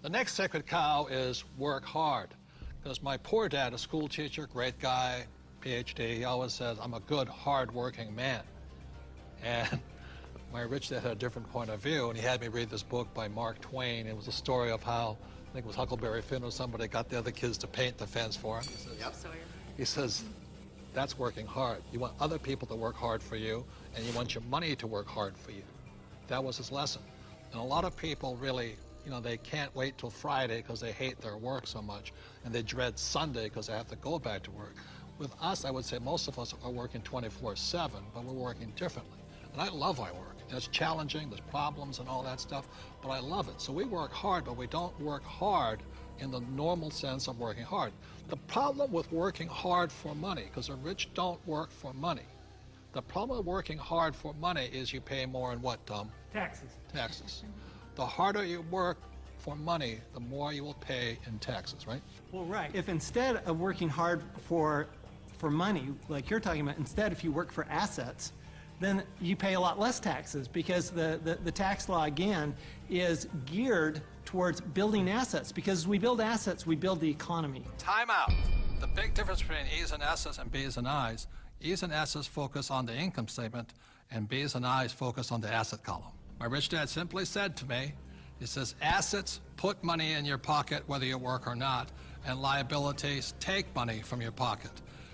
The next sacred cow is work hard. Because my poor dad, a school teacher, great guy, PhD, he always says, I'm a good, hard-working man. And my rich dad had a different point of view, and he had me read this book by Mark Twain. It was a story of how, I think it was Huckleberry Finn or somebody, got the other kids to paint the fence for him. He says, that's working hard. You want other people to work hard for you, and you want your money to work hard for you. That was his lesson. And a lot of people really, you know, they can't wait till Friday because they hate their work so much, and they dread Sunday because they have to go back to work. With us, I would say most of us are working 24/7, but we're working differently. And I love our work. It's challenging, there's problems and all that stuff, but I love it. So we work hard, but we don't work hard in the normal sense of working hard. The problem with working hard for money, because the rich don't work for money. The problem with working hard for money is you pay more in what, Tom? Taxes. Taxes. The harder you work for money, the more you will pay in taxes, right? Well, right. If instead of working hard for money, like you're talking about, instead if you work for assets, then you pay a lot less taxes because the tax law, again, is geared towards building assets. Because as we build assets, we build the economy. Time out. The big difference between E's and S's and B's and I's, E's and S's focus on the income statement, and B's and I's focus on the asset column. My rich dad simply said to me, he says, assets put money in your pocket whether you work or not, and liabilities take money from your pocket.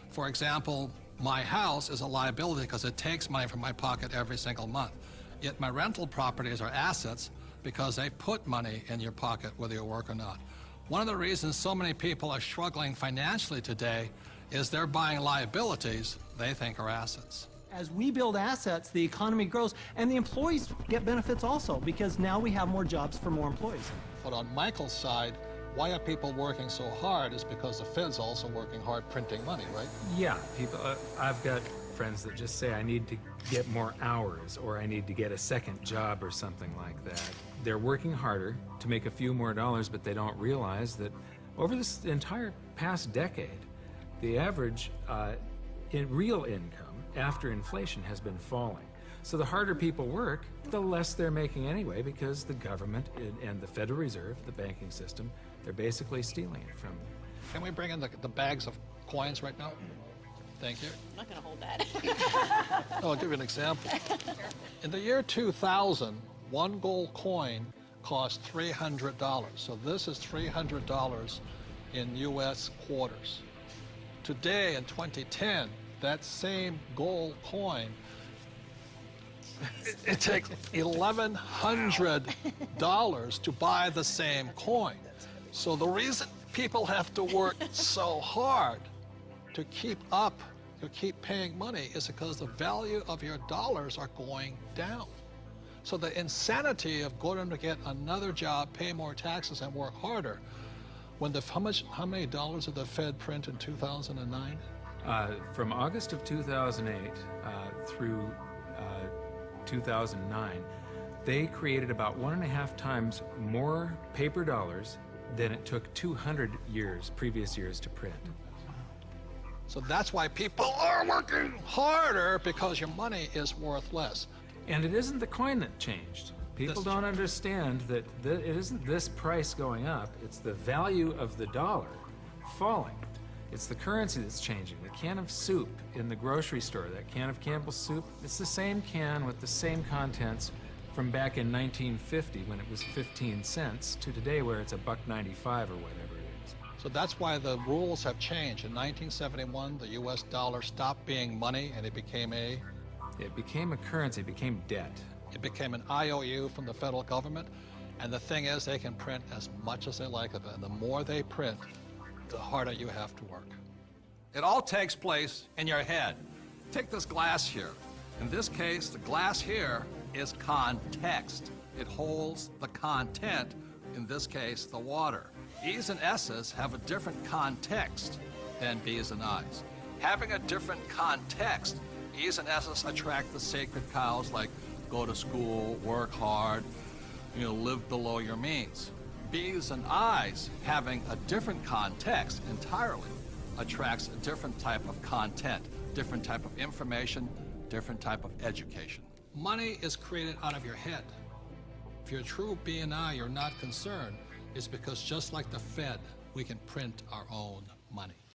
For example, my house is a liability because it takes money from my pocket every single month. Yet my rental properties are assets because they put money in your pocket whether you work or not. One of the reasons so many people are struggling financially today is they're buying liabilities they think are assets. As we build assets, the economy grows, and the employees get benefits also, because now we have more jobs for more employees. But on Michael's side, why are people working so hard is because the Fed's also working hard printing money, right? Yeah, people. I've got friends that just say, I need to get more hours, or I need to get a second job or something like that. They're working harder to make a few more dollars, but they don't realize that over this entire past decade, the average in real income after inflation has been falling. So the harder people work, the less they're making anyway, because the government and the Federal Reserve, the banking system, they're basically stealing it from them. Can we bring in the bags of coins right now? Thank you. I'm not going to hold that. I'll give you an example. In the year 2000, one gold coin cost $300. So this is $300 in U.S. quarters. Today, in 2010, that same gold coin, it takes $1,100 to buy the same coin. So the reason people have to work so hard to keep up, to keep paying money, is because the value of your dollars are going down. So the insanity of going to get another job, pay more taxes, and work harder, when how many dollars did the Fed print in 2009? From August of 2008 through 2009, they created about 1.5 times more paper dollars than it took 200 previous years to print. So that's why people are working harder, because your money is worth less. And it isn't the coin that changed. People don't understand that it isn't this price going up, it's the value of the dollar falling. It's the currency that's changing. The can of soup in the grocery store, that can of Campbell's soup, it's the same can with the same contents from back in 1950 when it was 15 cents to today where it's $1.95 or whatever it is. So that's why the rules have changed. In 1971, the US dollar stopped being money and it became a currency, it became debt. It became an IOU from the federal government. And the thing is, they can print as much as they like of it. And the more they print, the harder you have to work. It all takes place in your head. Take this glass here. In this case, the glass here is context. It holds the content, in this case, the water. E's and S's have a different context than B's and I's. Having a different context, E's and S's attract the sacred cows like go to school, work hard, live below your means. B's and I's, having a different context entirely, attracts a different type of content, different type of information, different type of education. Money is created out of your head. If you're a true B and I, you're not concerned is because just like the Fed, we can print our own money.